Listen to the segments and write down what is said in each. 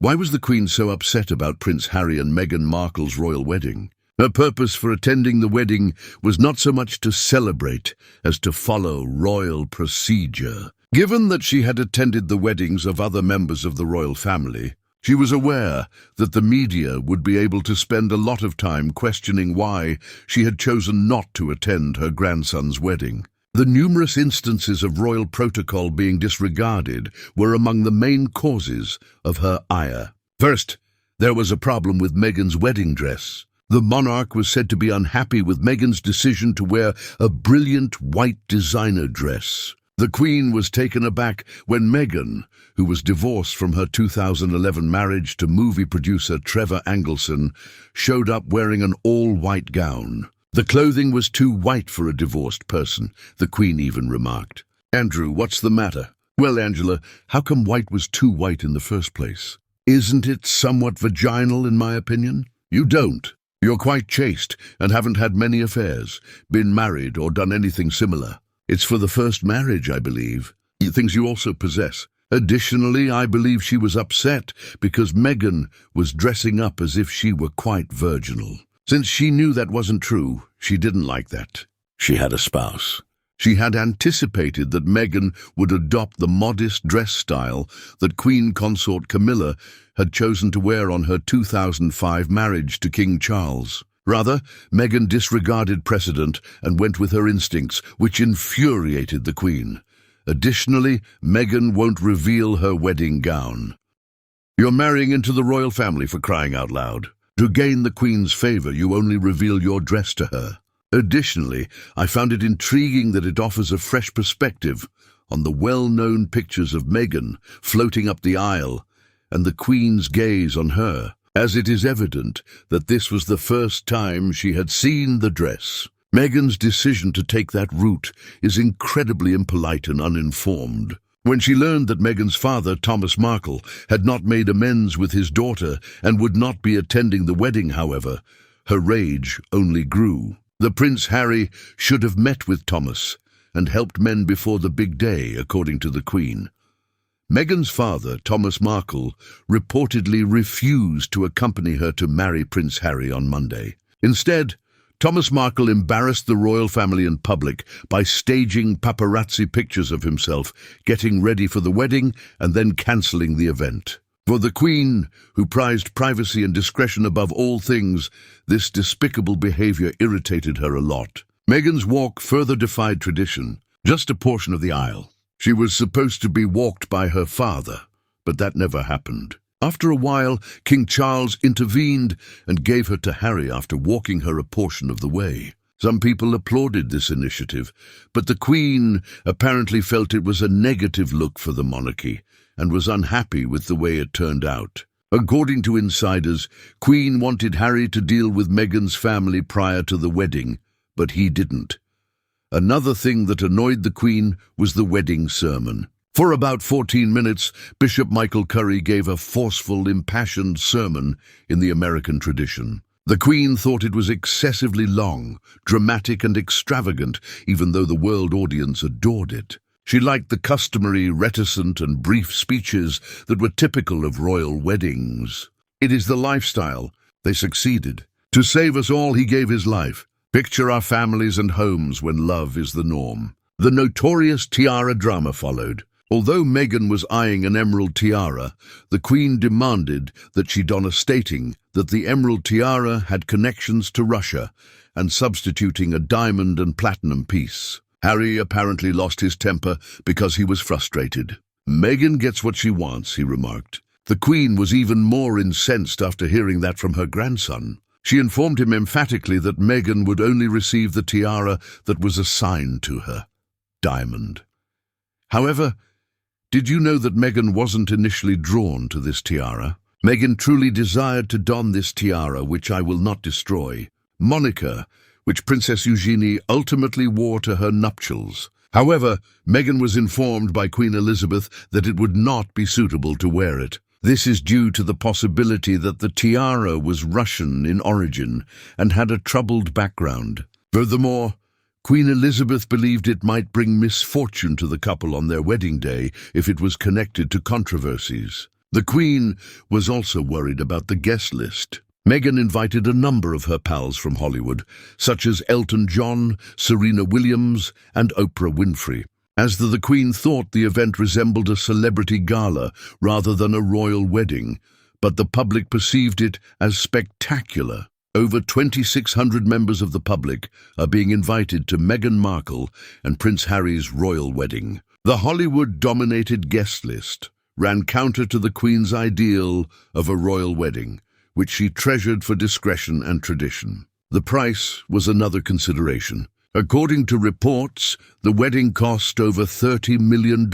Why was the Queen so upset about Prince Harry and Meghan Markle's royal wedding? Her purpose for attending the wedding was not so much to celebrate as to follow royal procedure. Given that she had attended the weddings of other members of the royal family, she was aware that the media would be able to spend a lot of time questioning why she had chosen not to attend her grandson's wedding. The numerous instances of royal protocol being disregarded were among the main causes of her ire. First, there was a problem with Meghan's wedding dress. The monarch was said to be unhappy with Meghan's decision to wear a brilliant white designer dress. The Queen was taken aback when Meghan, who was divorced from her 2011 marriage to movie producer Trevor Angleson, showed up wearing an all-white gown. The clothing was too white for a divorced person, the Queen even remarked. "Andrew, what's the matter?" "Well, Angela, how come white was too white in the first place? Isn't it somewhat vaginal, in my opinion?" "You don't. You're quite chaste and haven't had many affairs, been married or done anything similar. It's for the first marriage, I believe. Things you also possess. Additionally, I believe she was upset because Meghan was dressing up as if she were quite virginal. Since she knew that wasn't true, she didn't like that. She had a spouse. She had anticipated that Meghan would adopt the modest dress style that Queen Consort Camilla had chosen to wear on her 2005 marriage to King Charles. Rather, Meghan disregarded precedent and went with her instincts, which infuriated the Queen. Additionally, Meghan won't reveal her wedding gown. "You're marrying into the royal family, for crying out loud. To gain the Queen's favor, you only reveal your dress to her. Additionally, I found it intriguing that it offers a fresh perspective on the well-known pictures of Meghan floating up the aisle and the Queen's gaze on her, as it is evident that this was the first time she had seen the dress. Meghan's decision to take that route is incredibly impolite and uninformed. When she learned that Meghan's father, Thomas Markle, had not made amends with his daughter and would not be attending the wedding, however, her rage only grew. The Prince Harry should have met with Thomas and helped men before the big day, according to the Queen. Meghan's father, Thomas Markle, reportedly refused to accompany her to marry Prince Harry on Monday. Instead, Thomas Markle embarrassed the royal family in public by staging paparazzi pictures of himself, getting ready for the wedding, and then cancelling the event. For the Queen, who prized privacy and discretion above all things, this despicable behavior irritated her a lot. Meghan's walk further defied tradition, just a portion of the aisle. She was supposed to be walked by her father, but that never happened. After a while, King Charles intervened and gave her to Harry after walking her a portion of the way. Some people applauded this initiative, but the Queen apparently felt it was a negative look for the monarchy and was unhappy with the way it turned out. According to insiders, Queen wanted Harry to deal with Meghan's family prior to the wedding, but he didn't. Another thing that annoyed the Queen was the wedding sermon. For about 14 minutes, Bishop Michael Curry gave a forceful, impassioned sermon in the American tradition. The Queen thought it was excessively long, dramatic and extravagant, even though the world audience adored it. She liked the customary, reticent and brief speeches that were typical of royal weddings. "It is the lifestyle." They succeeded. "To save us all, he gave his life. Picture our families and homes when love is the norm." The notorious tiara drama followed. Although Meghan was eyeing an emerald tiara, the Queen demanded that she don a, stating that the emerald tiara had connections to Russia and substituting a diamond and platinum piece. Harry apparently lost his temper because he was frustrated. "Meghan gets what she wants," he remarked. The Queen was even more incensed after hearing that from her grandson. She informed him emphatically that Meghan would only receive the tiara that was assigned to her, diamond. However, did you know that Meghan wasn't initially drawn to this tiara? Meghan truly desired to don this tiara, which I will not destroy, Monica, which Princess Eugenie ultimately wore to her nuptials. However, Meghan was informed by Queen Elizabeth that it would not be suitable to wear it. This is due to the possibility that the tiara was Russian in origin and had a troubled background. Furthermore, Queen Elizabeth believed it might bring misfortune to the couple on their wedding day if it was connected to controversies. The Queen was also worried about the guest list. Meghan invited a number of her pals from Hollywood, such as Elton John, Serena Williams, and Oprah Winfrey. As the Queen thought the event resembled a celebrity gala rather than a royal wedding, but the public perceived it as spectacular. Over 2,600 members of the public are being invited to Meghan Markle and Prince Harry's royal wedding. The Hollywood-dominated guest list ran counter to the Queen's ideal of a royal wedding, which she treasured for discretion and tradition. The price was another consideration. According to reports, the wedding cost over $30 million,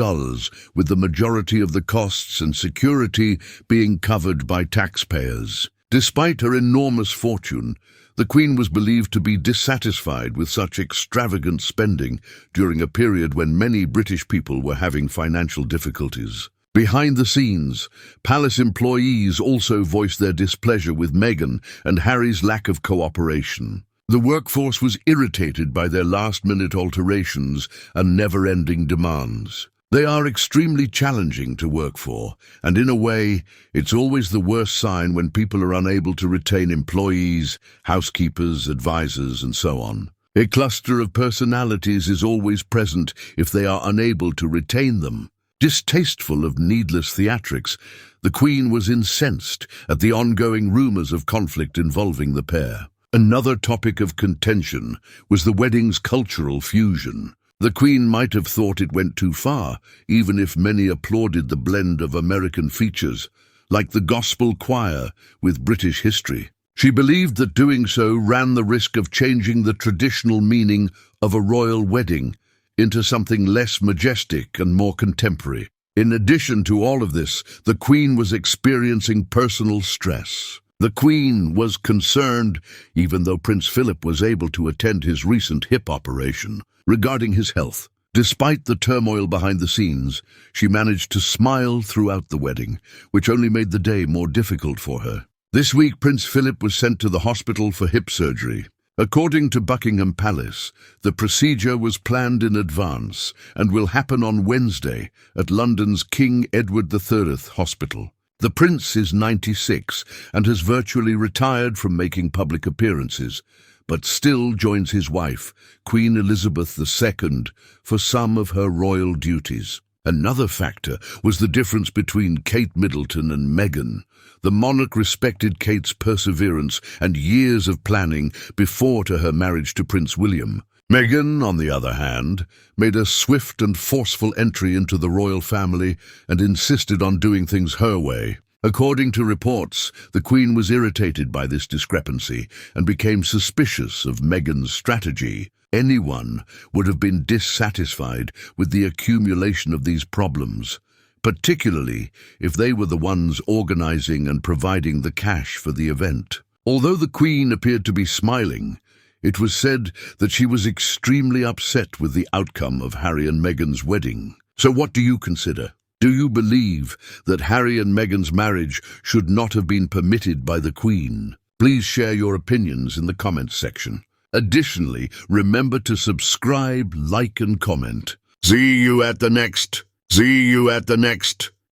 with the majority of the costs and security being covered by taxpayers. Despite her enormous fortune, the Queen was believed to be dissatisfied with such extravagant spending during a period when many British people were having financial difficulties. Behind the scenes, palace employees also voiced their displeasure with Meghan and Harry's lack of cooperation. The workforce was irritated by their last-minute alterations and never-ending demands. They are extremely challenging to work for, and in a way, it's always the worst sign when people are unable to retain employees, housekeepers, advisors, and so on. A cluster of personalities is always present if they are unable to retain them. Distasteful of needless theatrics, the Queen was incensed at the ongoing rumors of conflict involving the pair. Another topic of contention was the wedding's cultural fusion. The Queen might have thought it went too far, even if many applauded the blend of American features, like the gospel choir with British history. She believed that doing so ran the risk of changing the traditional meaning of a royal wedding into something less majestic and more contemporary. In addition to all of this, the Queen was experiencing personal stress. The Queen was concerned, even though Prince Philip was able to attend his recent hip operation, regarding his health. Despite the turmoil behind the scenes, she managed to smile throughout the wedding, which only made the day more difficult for her. This week, Prince Philip was sent to the hospital for hip surgery. According to Buckingham Palace, the procedure was planned in advance and will happen on Wednesday at London's King Edward III Hospital. The Prince is 96 and has virtually retired from making public appearances, but still joins his wife, Queen Elizabeth II, for some of her royal duties. Another factor was the difference between Kate Middleton and Meghan. The monarch respected Kate's perseverance and years of planning before to her marriage to Prince William. Meghan, on the other hand, made a swift and forceful entry into the royal family and insisted on doing things her way. According to reports, the Queen was irritated by this discrepancy and became suspicious of Meghan's strategy. Anyone would have been dissatisfied with the accumulation of these problems, particularly if they were the ones organizing and providing the cash for the event. Although the Queen appeared to be smiling, it was said that she was extremely upset with the outcome of Harry and Meghan's wedding. So what do you consider? Do you believe that Harry and Meghan's marriage should not have been permitted by the Queen? Please share your opinions in the comments section. Additionally, remember to subscribe, like, and comment. See you at the next.